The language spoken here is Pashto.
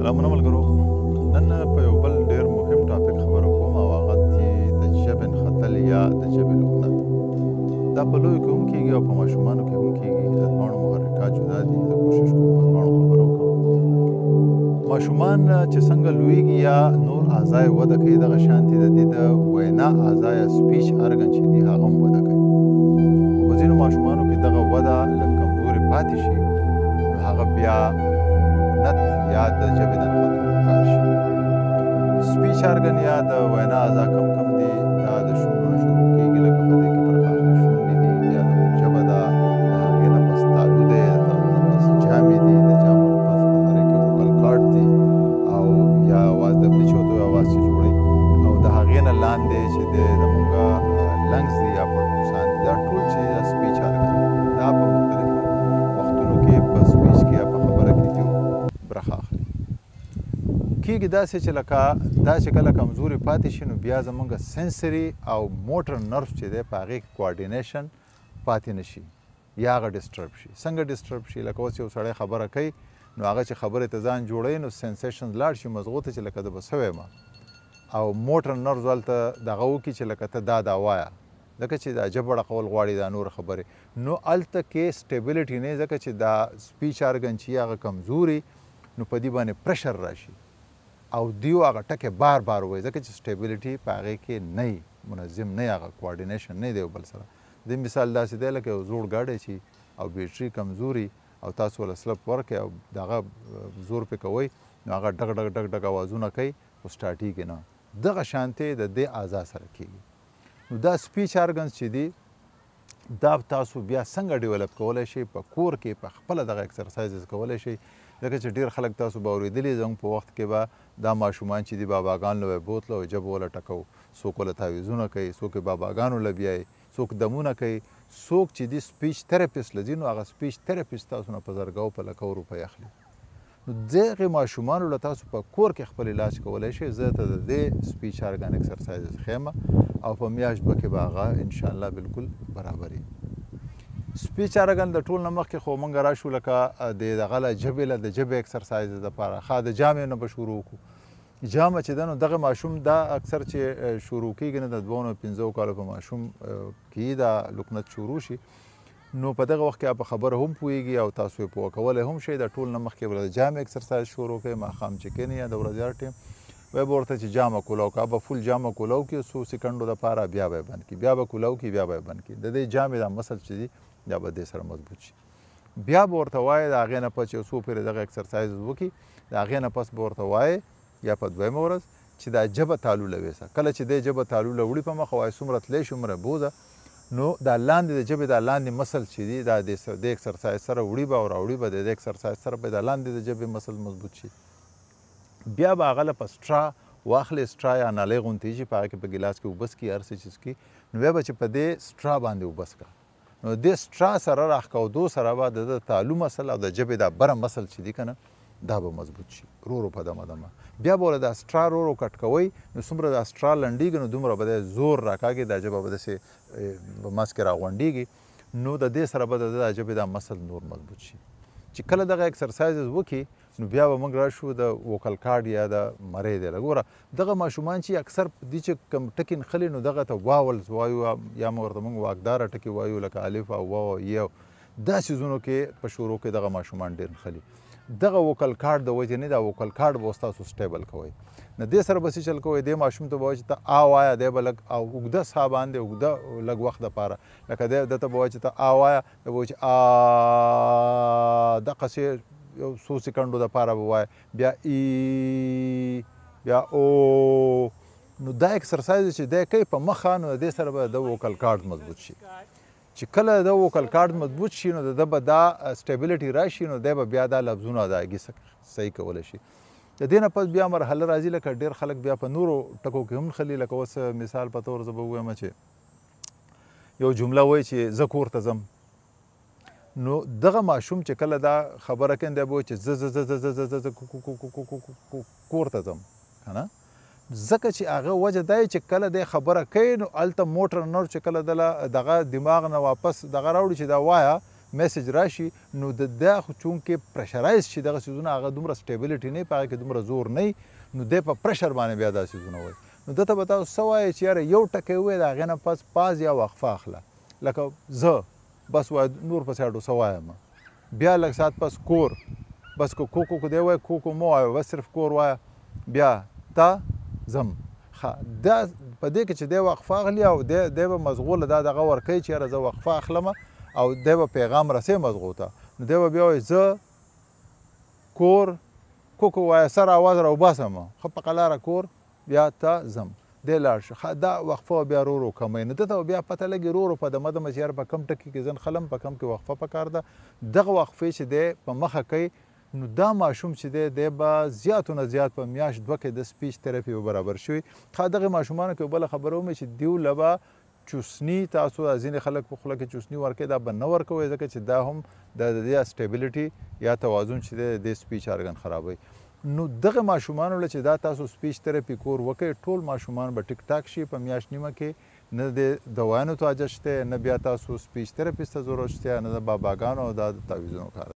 سلامونه ملګرو. نن په یو بل ډېر مهم ټاپک خبره کوم او هغه دي د ژبې نښتل یا د ژبې لکنت. دا په لویو کې هم کېږي او په ماشومانو کې هم کېږي. د دواړو محرکات جدا دي. زه کوشش کوم په دواړو خبرو وکړم. ماشومان چې څنګه لویږي یا نور اعضای وده کوي دغه شانتې د دې د وینا اعضا یا سپیچ ارګن چې دي هغه هم وده کوي. خو په ځینو ماشومانو کې دغه وده لږ کمزورې پاتې شي نو هغه بیا لکنت یا د ژبې د نښتلو کار شي. سپیچ ارګن یا د وینا اعضا کم دي. دا د شونډو نه شروع کېږي لکه په دې کې پرخاښه شونډې دي، بیا زموږ ژبه ده، د هغې نه پس تالو دی، د تالو نه پس جامې دي، د جامو نه پس په نړۍ کې وکل کارډ دي او یا اواز د پلیچ ورته وایي اواز چې جوړوي او د هغې نه لاندې چې دی زموږ لنګز دي یا پړپوسان دي. دا ټول چې د سپیچ ارګن دا په مختلفو وختونو کې په سپیچ کې یا په خبره کې دي برخه اخلي. کېږي داسې چې لکه دا چې کله کمزوري پاتې شي نو بیا زموږ سنسري او موټر نرف چې دی په هغې کې کوارډینیشن پاتې نه شي یا هغه ډسټرب شي. څنګه ډسټرب شي؟ لکه اوس یو سړی خبره کوي نو هغه چې خبرې ته ځان جوړوي نو سنسیشن لاړ شي مزغو ته چې لکه د به سوی یم او موټر نرف هلته دغه وکړي چې لکه ته دا وایه ځکه چې دا ژبه ړقول غواړي دا نور خبرې نو هلته کې سټیبلیټي نه ځکه چې دا سپیچ ارګن چې هغه کمزوري نو په دې باندې پرشر راشي او دیو هغه ټکې بار وایي ځکه چې سټیبلیټي په هغې کې نه وي، منظم نه وي، هغه کوارډینیشن نه دی یو بل سره. د مثال داسې دی لکه یو زوړ ګاډی چې او بیټري کمزوري او تاسو له سلپ ورکړئ او دغه زور پې کوئ نو هغه ډګ ډګ اوازونه کوي خو سټارټېږي نه. دغه شانتې د دې اعضا سره کېږي. نو دا سپیچ ارګنز چې دي دا تاسو بیا څنګه ډیولپ کولی شئ؟ په کور کې په خپله دغه ایکسرسایزز کولی شئ ځکه چې ډېر خلک تاسو به اورېدلي زموږ په وخت کې به دا ماشومان چې دي باباګانو له به بوتله او ژبه وله ټکو، څوک وله تعویضونه کوي، څوک یې باباګانو له بیایي، څوک دمونه کوي، څوک چې دي سپیچ تھراپیسټ له ځي نو هغه سپیچ تھراپیسټ تاسو نه په زرګو په لکو روپۍ اخلي. نو دغې ماشومانو له تاسو په کور کې خپل علاج کولی شئ. زه ته د دې سپیچ ارګن ایکسرسایزز ښیم او په میاشت به کې به هغه انشاءالله بالکل برابر وي. سپیچ ارګن د ټول نه مخکې خو موږ راشو لکه د دغه له ژبې له د ژبې ایکسرسایزز دپاره ښه د جامې نه به شروع وکړو. جامه چې ده نو دغه ماشوم دا اکثر چې شروع کېږي نه د 2 نه 5 کالو په ماشوم کې دا لکنت شروع شي نو په دغه وخت کې په خبره هم پوهېږي او تاسو یې پوه کولی هم شئ. د ټول نه مخکې به د جامې ایکسرسایز شروع کوئ ماښام چې کینې یا د ورځې هر ټیم وی به ورته چې جامه کولاو که به فول جامه کولاو کړي څو سیکنډو دپاره بیا به یې بند کړي، بیا به کولاو کړي، بیا به یې بند کړي. د دې جامې دا مسل چې دي دا به دې سره مضبوط شي. بیا به ورته وایې د هغې نه پس یو څو پورې دغه ایکسرسایز وکړي د هغې نه پس به ورته وایې یا په دویمه ورځ چې دا ژبه تالو له ویسه کله چې دی ژبه تالو له وړي په مخه وایي څومره تلی شي عمره بوزه نو دا لاندې د ژبې دا لاندې مسل چې دي دا د ایکسرسایز سره وړي به او راوړي به د دې ایکسرسایز سره به دا لاندې د ژبې مسل مضبوط شي. بیا به هغه له په سټرا واخلې، سټرا یا نالۍ غوندې شي په هغه کې په ګیلاس کې اوبه څکي هر څه چې څکي نو بیا به چې په دې سټرا باندې اوبه څکه نو دې سټرا سره راښکودو سره به د تالو مسل او د ژبې دا بره مسل چې دي که نه دا به مضبوط شي رو په دمه. بیا به له دا سټرا رو کټ کوئ نو څومره دا سټرا لنډېږي نو دومره به دی زور راکاږي دا ژبه به داسې منځ کې راغونډېږي نو د دې سره به د ژبې دا مسل نور مضبوط شي. چې کله دغه ایکسرسایزز وکړي نو بیا به موږ راشو د وکل کارډ یا د مرۍ دی. ګوره دغه ماشومان چې اکثر دي چې کم ټکي نښلي نو دغه ته واولز وایو یا ورته موږ واکداره ټکي وایو لکه الف او واو او یو دا څیزونو کې په شروع کې دغه ماشومان ډېر نښلي. دغه وکل کارډ د وجې نه دا وکل کارډ به ستاسو سټیبل کوئ نه دې سره به څه چل کوئ دې ماشوم ته به وایي چې ته آ وایه دی به لږ او اوږده ساه باندې اوږده لږ وخت دپاره لکه دی ده ته به وایي چې ته آ وایه دی به وایي چې آ دقسې یو څو سیکنډو دپاره به وایه بیا ای بیا او نو دا ایکسرسایز چې دی کوي په مخه نو د دې سره به د وکل کارډ مضبوط شي. چې کله د وکل کارډ مضبوط شي نو د ده به دا سټیبلیټي راشي نو دی به بیا دا لفظونه ادایګي صحیح کولی شي. د دې نه پس بیا مرحله راځي لکه ډېر خلک بیا په نورو ټکو کې هم نښلي لکه اوس مثال په طور زه به ووایم چې یو جمله وایي چې زه کور ته ځم نو دغه ماشوم چې کله دا خبره کوي دی به وایي چې زه کور ته ځم که نه ځکه چې هغه وجه دا چې کله دی خبره کوي نو هلته موټر نر چې کله دله دغه دماغ نه واپس دغه راوړي چې دا وایه میسج راشي نو د دا خو چونکې پرشرایز شي دغه څیزونه هغه دومره سټیبلیټي نه وي په هغه کې دومره زور نه وي نو دی په پرشر باندې بیا دا څیزونه وایي نو دته به تاسو څه وایئ چې یاره یو ټکی ووایې د هغې نه پس پاز یا وقفه اخله لکه زه بس وای نور پسې اډو څه وایم بیا لږ ساعت پس کور بس کو کو دی وایه کوکو مو وایه بس صرف کور وایه بیا تا ځم ښه دا په دې کې چې دی وقفه اخلي او دی به مضغوله دا دغه ورکوي چې یاره زه وقفه اخلم او دی به پیغام رسوي مضغو ته نو دی به بیا وایي زه کور کوکو وایه سر اواز راوباسم ښه په قلاره کور بیا ته ځم دی لاړ شه دا وقفه بیا رو رو کمی نو دته بیا پته لګي رو رو په دمه دمه چې یاره په کم ټکي کې زن خلم په کم کې وقفه پکار ده دغه وقفې چې دی په مخه کوي نو دا ماشوم چې دی به زیاتو نه زیات په میاشت دوه کې د سپیچ تراپي به برابر شوي ښه دغې ماشومانو کې بله خبره ومې چې دیو له به چوسني تاسو ځینې خلک په خوله کې چوسني ورکوي دا به نه ورکوئ ځکه چې دا هم د دې سټیبلیټي یا توازن چې دی د سپیچ ارګن خرابوي نو دغه ماشومانو له چې دا تاسو سپیچ تراپي کور وکړئ ټول ماشومان به ټیک ټاک شي په میاشت نیمه کې نه د دوایانو ته حاجت شته نه بیا تاسو سپیچ تراپیست ته ضرورت شته نه د باباګانو او دا د تعویضونو کار